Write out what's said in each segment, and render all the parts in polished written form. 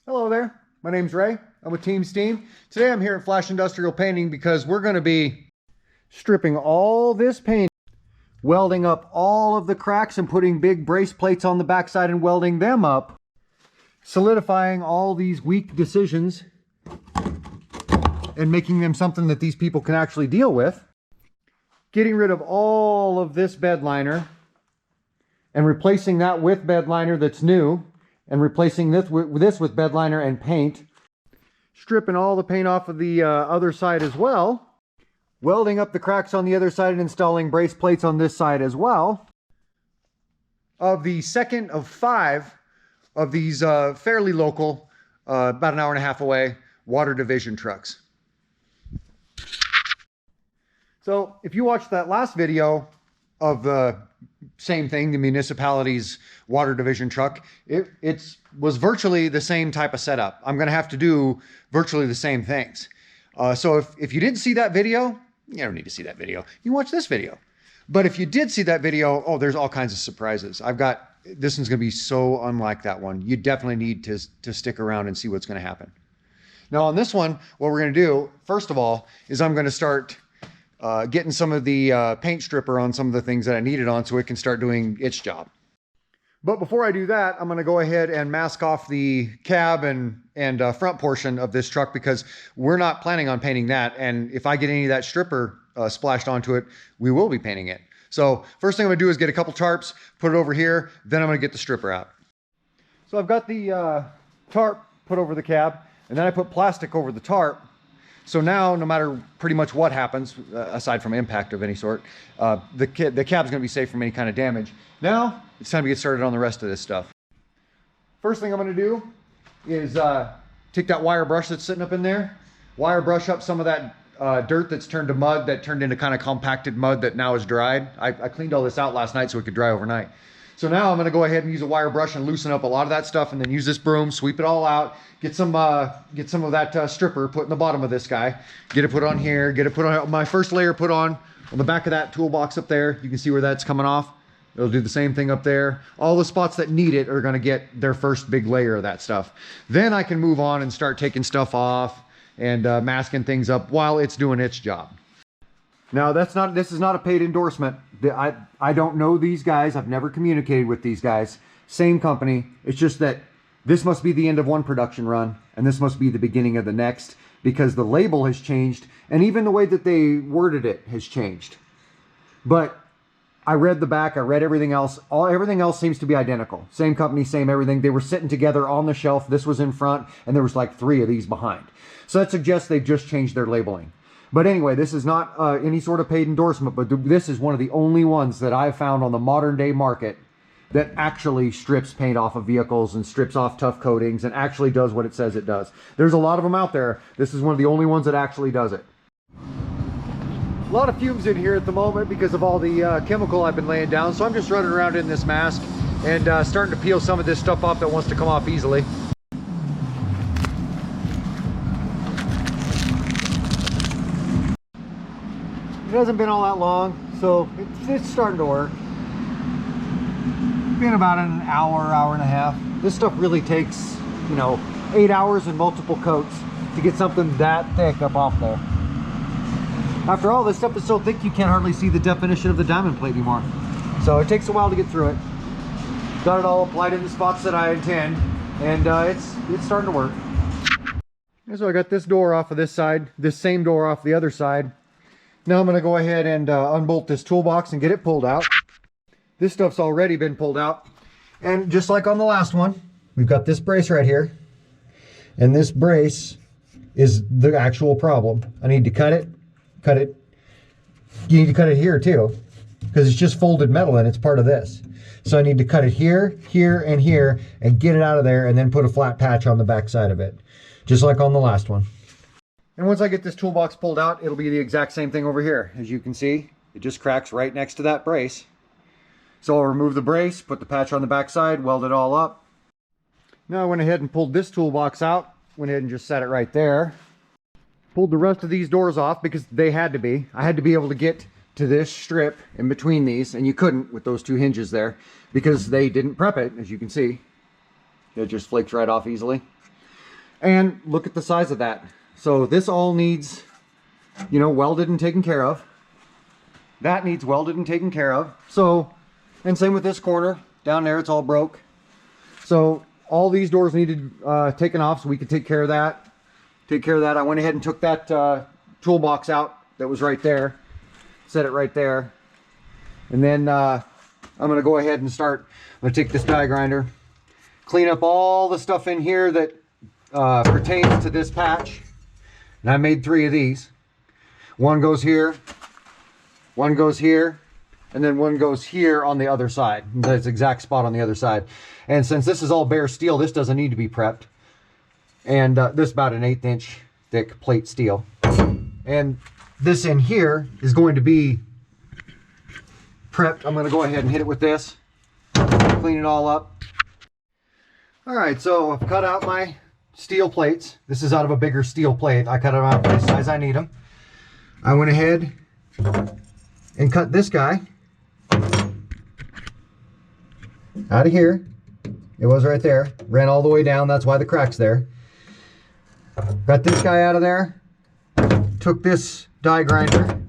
Hello there, my name's Ray. I'm with Team S.t.e.a.m. Today I'm here at Flash Industrial Painting because we're going to be stripping all this paint, welding up all of the cracks and putting big brace plates on the backside and welding them up, solidifying all these weak decisions and making them something that these people can actually deal with, getting rid of all of this bed liner and replacing that with bed liner that's new, and replacing this with bed liner and paint, stripping all the paint off of the other side as well, welding up the cracks on the other side and installing brace plates on this side as well. Of the second of 5 of these fairly local, about an hour and a half away, water division trucks. So if you watched that last video of the same thing, the municipality's water division truck, it was virtually the same type of setup. I'm going to have to do virtually the same things. So if you didn't see that video, you don't need to see that video. You watch this video. But if you did see that video, oh, there's all kinds of surprises. This one's going to be so unlike that one. You definitely need to stick around and see what's going to happen. Now on this one, what we're going to do, first of all, is I'm going to start getting some of the paint stripper on some of the things that I need it on so it can start doing its job. But before I do that, I'm going to go ahead and mask off the cab and front portion of this truck because we're not planning on painting that. And if I get any of that stripper splashed onto it, we will be painting it. So first thing I'm going to do is get a couple tarps, put it over here, then I'm going to get the stripper out. So I've got the tarp put over the cab, and then I put plastic over the tarp. So now, no matter pretty much what happens, aside from impact of any sort, the cab's going to be safe from any kind of damage. Now, it's time to get started on the rest of this stuff. First thing I'm going to do is take that wire brush that's sitting up in there, wire brush up some of that dirt that's turned to mud, that turned into kind of compacted mud that now is dried. I cleaned all this out last night so it could dry overnight. So now I'm going to go ahead and use a wire brush and loosen up a lot of that stuff, and then use this broom, sweep it all out, get some of that stripper put in the bottom of this guy, get it put on here, get it put on my first layer, put on the back of that toolbox up there. You can see where that's coming off. It'll do the same thing up there. All the spots that need it are going to get their first big layer of that stuff. Then I can move on and start taking stuff off and masking things up while it's doing its job. Now this is not a paid endorsement. I don't know these guys. I've never communicated with these guys. Same company. It's just that this must be the end of one production run and this must be the beginning of the next, because the label has changed and even the way that they worded it has changed. But I read the back, I read everything else. Everything else seems to be identical. Same company, same everything. They were sitting together on the shelf. This was in front and there was like 3 of these behind. So that suggests they've just changed their labeling. But anyway, this is not any sort of paid endorsement, but this is one of the only ones that I've found on the modern day market that actually strips paint off of vehicles and strips off tough coatings and actually does what it says it does. There's a lot of them out there. This is one of the only ones that actually does it. A lot of fumes in here at the moment because of all the chemical I've been laying down, so I'm just running around in this mask and starting to peel some of this stuff off that wants to come off easily. It hasn't been all that long, so it's starting to work. It's been about an hour, hour and a half. This stuff really takes, 8 hours and multiple coats to get something that thick up off there. After all, this stuff is so thick you can't hardly see the definition of the diamond plate anymore. So it takes a while to get through it. Got it all applied in the spots that I intend, and it's starting to work. And so I got this door off of this side, this same door off the other side. Now I'm going to go ahead and unbolt this toolbox and get it pulled out. This stuff's already been pulled out. And just like on the last one, we've got this brace right here. And this brace is the actual problem. I need to cut it. You need to cut it here too, because it's just folded metal and it's part of this. So I need to cut it here, here, and here, and get it out of there, and then put a flat patch on the back side of it, just like on the last one. And once I get this toolbox pulled out, it'll be the exact same thing over here. As you can see, it just cracks right next to that brace. So I'll remove the brace, put the patch on the back side, weld it all up. Now I went ahead and pulled this toolbox out, went ahead and just set it right there. Pulled the rest of these doors off because they had to be. I had to be able to get to this strip in between these, and you couldn't with those 2 hinges there because they didn't prep it, as you can see. It just flakes right off easily. And look at the size of that. So this all needs, you know, welded and taken care of. That needs welded and taken care of. So, and same with this corner. Down there, it's all broke. So all these doors needed taken off so we could take care of that. I went ahead and took that toolbox out that was right there. Set it right there. And then I'm going to go ahead and start. I'm going to take this die grinder, clean up all the stuff in here that pertains to this patch. And I made 3 of these. One goes here, one goes here, and then one goes here on the other side. That's exact spot on the other side. And since this is all bare steel, this doesn't need to be prepped. And this is about an 1/8 inch thick plate steel. And this in here is going to be prepped. I'm going to go ahead and hit it with this, clean it all up. All right, so I've cut out my steel plates. This is out of a bigger steel plate. I cut them out the size I need them. I went ahead and cut this guy out of here. It was right there. Ran all the way down. That's why the crack's there. Got this guy out of there. Took this die grinder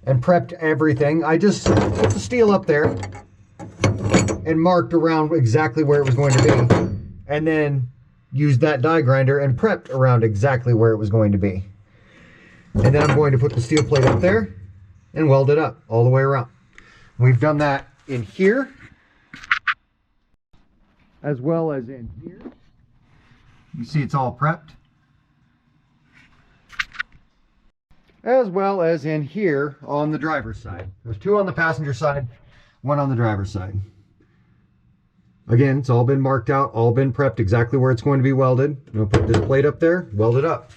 and prepped everything. I just put the steel up there and marked around exactly where it was going to be. And then used that die grinder and prepped around exactly where it was going to be. And then I'm going to put the steel plate up there and weld it up all the way around. We've done that in here, as well as in here. You see it's all prepped. As well as in here on the driver's side. There's 2 on the passenger side, 1 on the driver's side. Again, it's all been marked out, all been prepped exactly where it's going to be welded. I'm going to put this plate up there, weld it up.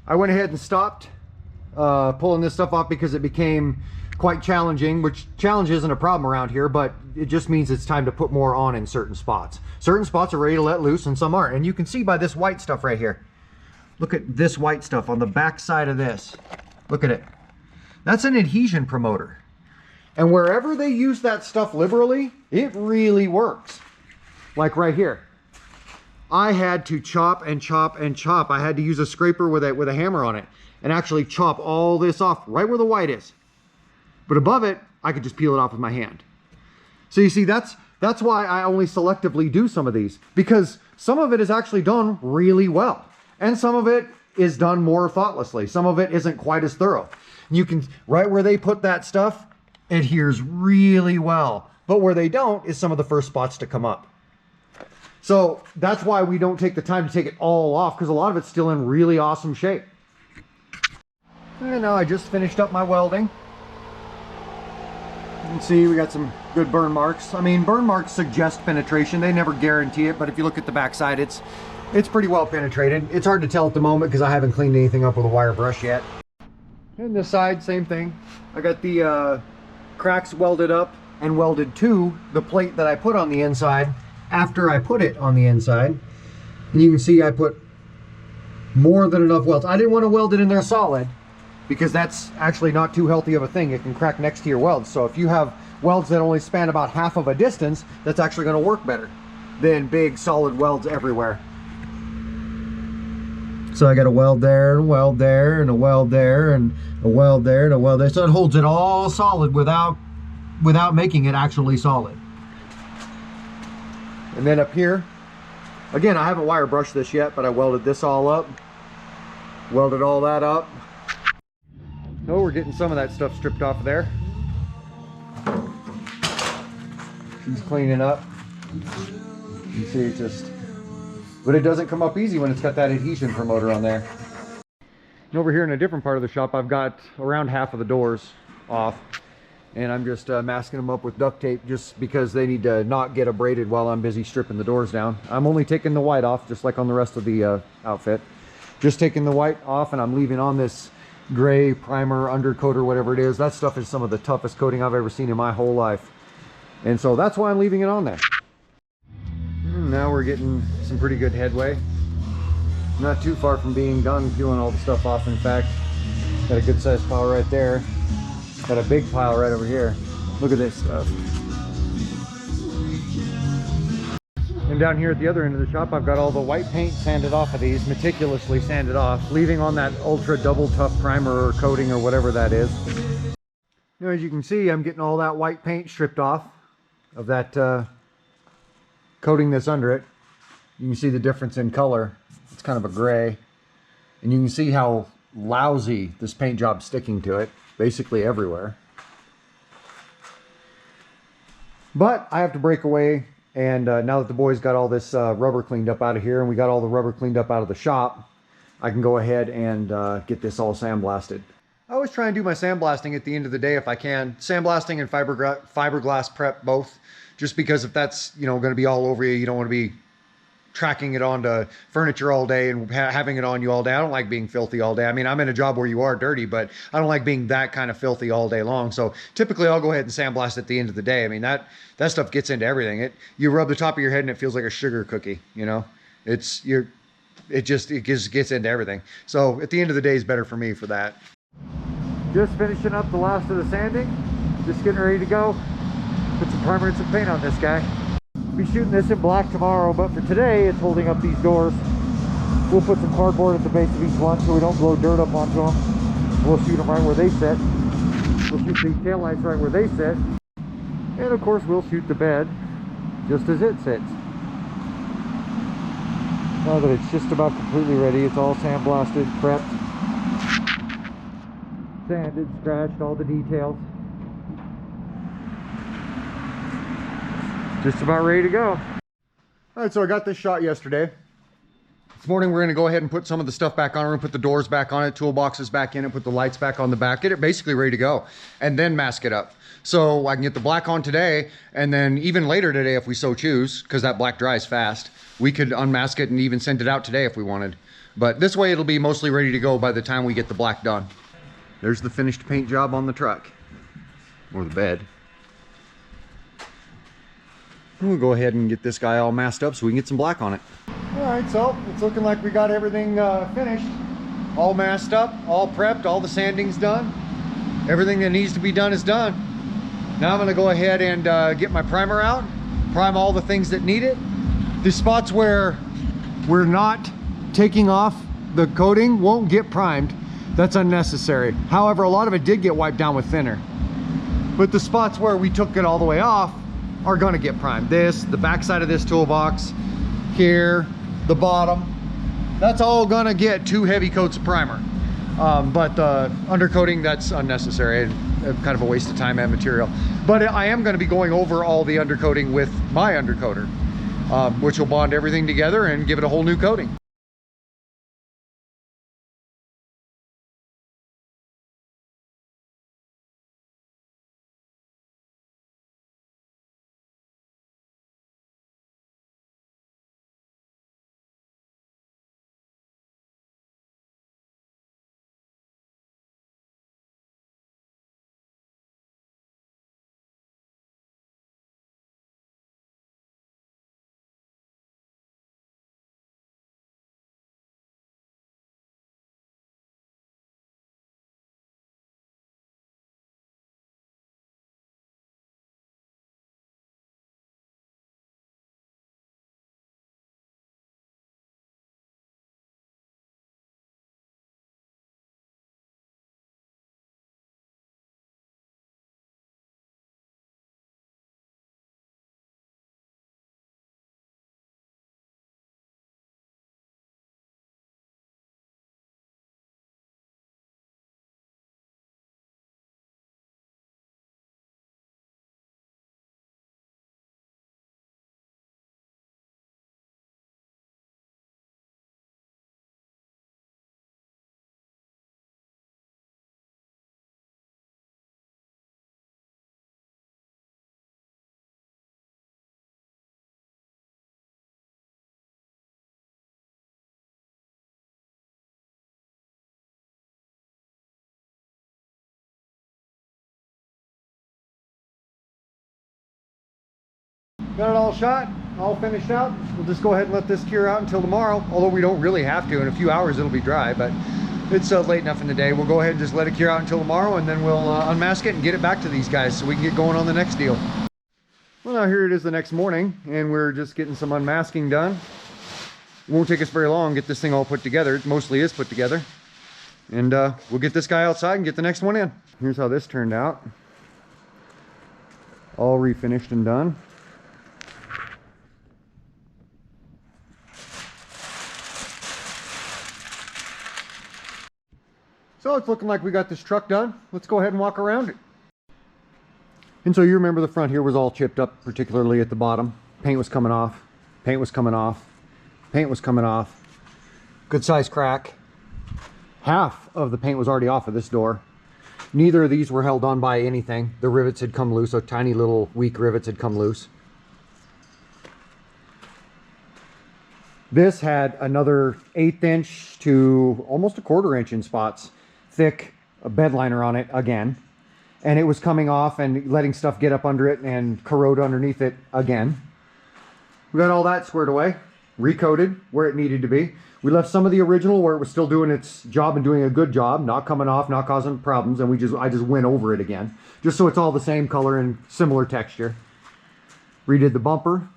I went ahead and stopped pulling this stuff off because it became quite challenging, which challenge isn't a problem around here, but it just means it's time to put more on in certain spots. Certain spots are ready to let loose and some aren't. And you can see by this white stuff right here. Look at this white stuff on the back side of this. Look at it. That's an adhesion promoter. And wherever they use that stuff liberally, it really works. Like right here. I had to chop and chop and chop. I had to use a scraper with a hammer on it and actually chop all this off right where the white is. But above it, I could just peel it off with my hand. So you see, that's why I only selectively do some of these, because some of it is actually done really well. And some of it is done more thoughtlessly. Some of it isn't quite as thorough. You can, right where they put that stuff, adheres really well. But where they don't is some of the first spots to come up. So that's why we don't take the time to take it all off, because a lot of it's still in really awesome shape. And now I just finished up my welding. You can see we got some good burn marks. I mean, burn marks suggest penetration. They never guarantee it, but if you look at the back side, it's pretty well penetrated. It's hard to tell at the moment because I haven't cleaned anything up with a wire brush yet. And this side, same thing. I got the cracks welded up and welded to the plate that I put on the inside after I put it on the inside. And you can see I put more than enough welds. I didn't want to weld it in there solid because that's actually not too healthy of a thing. It can crack next to your welds. So if you have welds that only span about half of a distance, that's actually going to work better than big solid welds everywhere. So I got a weld there, and a weld there, and a weld there, and a weld there, and a weld there. So it holds it all solid without making it actually solid. And then up here, again, I haven't wire brushed this yet, but I welded this all up. Welded all that up. So we're getting some of that stuff stripped off of there. She's cleaning up. You see it just... But it doesn't come up easy when it's got that adhesion promoter on there. And over here in a different part of the shop, I've got around half of the doors off. And I'm just masking them up with duct tape just because they need to not get abraded while I'm busy stripping the doors down. I'm only taking the white off, just like on the rest of the outfit. Just taking the white off, and I'm leaving on this gray primer, undercoat, or whatever it is. That stuff is some of the toughest coating I've ever seen in my whole life. And so that's why I'm leaving it on there. Now we're getting some pretty good headway. Not too far from being done peeling all the stuff off. In fact, got a good sized pile right there. Got a big pile right over here. Look at this stuff. And down here at the other end of the shop, I've got all the white paint sanded off of these, meticulously sanded off, leaving on that ultra double tough primer or coating or whatever that is. Now, as you can see, I'm getting all that white paint stripped off of that coating that's under it. You can see the difference in color. It's kind of a gray. And you can see how lousy this paint job's sticking to it, basically everywhere. But I have to break away, and now that the boys got all this rubber cleaned up out of here, and we got all the rubber cleaned up out of the shop, I can go ahead and get this all sandblasted. I always try and do my sandblasting at the end of the day if I can. Sandblasting and fiberglass prep both, just because if that's, you know, going to be all over you, you don't want to be tracking it onto furniture all day and having it on you all day. I don't like being filthy all day. I mean, I'm in a job where you are dirty, but I don't like being that kind of filthy all day long. So typically I'll go ahead and sandblast at the end of the day. I mean, that stuff gets into everything. You rub the top of your head and it feels like a sugar cookie, you know? It just gets into everything. So at the end of the day is better for me for that. Just finishing up the last of the sanding. Just getting ready to go. Put some primer and some paint on this guy. Be shooting this in black tomorrow, but for today it's holding up these doors. We'll put some cardboard at the base of each one so we don't blow dirt up onto them. We'll shoot them right where they sit. We'll shoot the taillights right where they sit. And of course we'll shoot the bed just as it sits. Now that it's just about completely ready, it's all sandblasted, prepped, sanded, scratched, all the details. Just about ready to go. All right, so I got this shot yesterday. This morning we're gonna go ahead and put some of the stuff back on. We're gonna put the doors back on it, toolboxes back in it, put the lights back on the back, get it basically ready to go, and then mask it up. So I can get the black on today, and then even later today if we so choose, because that black dries fast, we could unmask it and even send it out today if we wanted. But this way it'll be mostly ready to go by the time we get the black done. There's the finished paint job on the truck, or the bed. We'll go ahead and get this guy all masked up so we can get some black on it. All right, so it's looking like we got everything finished. All masked up, all prepped, all the sanding's done. Everything that needs to be done is done. Now I'm gonna go ahead and get my primer out, prime all the things that need it. The spots where we're not taking off the coating won't get primed. That's unnecessary. However, a lot of it did get wiped down with thinner. But the spots where we took it all the way off are gonna get primed. This, the backside of this toolbox, here, the bottom, that's all gonna get 2 heavy coats of primer. But undercoating, that's unnecessary and kind of a waste of time and material. But I am gonna be going over all the undercoating with my undercoater, which will bond everything together and give it a whole new coating. Got it all shot, all finished out. We'll just go ahead and let this cure out until tomorrow, although we don't really have to. In a few hours it'll be dry, but it's late enough in the day. We'll go ahead and just let it cure out until tomorrow, and then we'll unmask it and get it back to these guys so we can get going on the next deal. Well, now here it is the next morning, and we're just getting some unmasking done. It won't take us very long to get this thing all put together. It mostly is put together. And we'll get this guy outside and get the next one in. Here's how this turned out. All refinished and done. So it's looking like we got this truck done. Let's go ahead and walk around it. And so you remember the front here was all chipped up, particularly at the bottom. Paint was coming off, paint was coming off, paint was coming off. Good size crack. Half of the paint was already off of this door. Neither of these were held on by anything. The rivets had come loose, so tiny little weak rivets had come loose. This had another 1/8 inch to almost a 1/4 inch in spots thick bed liner on it again. And it was coming off and letting stuff get up under it and corrode underneath it again. We got all that squared away, recoated where it needed to be. We left some of the original where it was still doing its job and doing a good job, not coming off, not causing problems, and I just went over it again, just so it's all the same color and similar texture. Redid the bumper,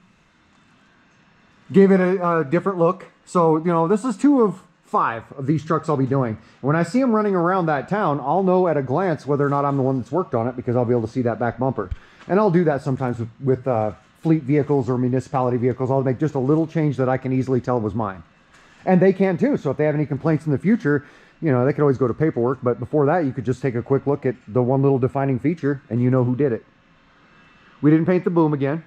gave it a different look. So, you know, this is 2 of 5 of these trucks I'll be doing. When I see them running around that town, I'll know at a glance whether or not I'm the one that's worked on it, because I'll be able to see that back bumper. And I'll do that sometimes with fleet vehicles or municipality vehicles. I'll make just a little change that I can easily tell was mine. And they can too. So if they have any complaints in the future, you know, they could always go to paperwork. But before that, you could just take a quick look at the one little defining feature and you know who did it. We didn't paint the boom again.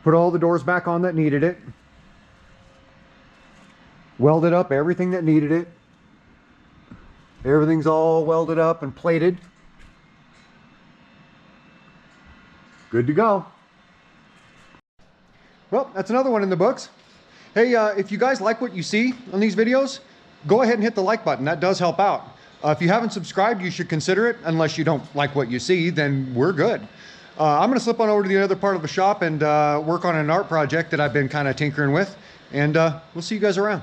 Put all the doors back on that needed it. Welded up everything that needed it. Everything's all welded up and plated. Good to go. Well, that's another one in the books. Hey, if you guys like what you see on these videos, go ahead and hit the like button. That does help out. If you haven't subscribed, you should consider it. Unless you don't like what you see, then we're good. I'm going to slip on over to the other part of the shop and work on an art project that I've been kind of tinkering with. And we'll see you guys around.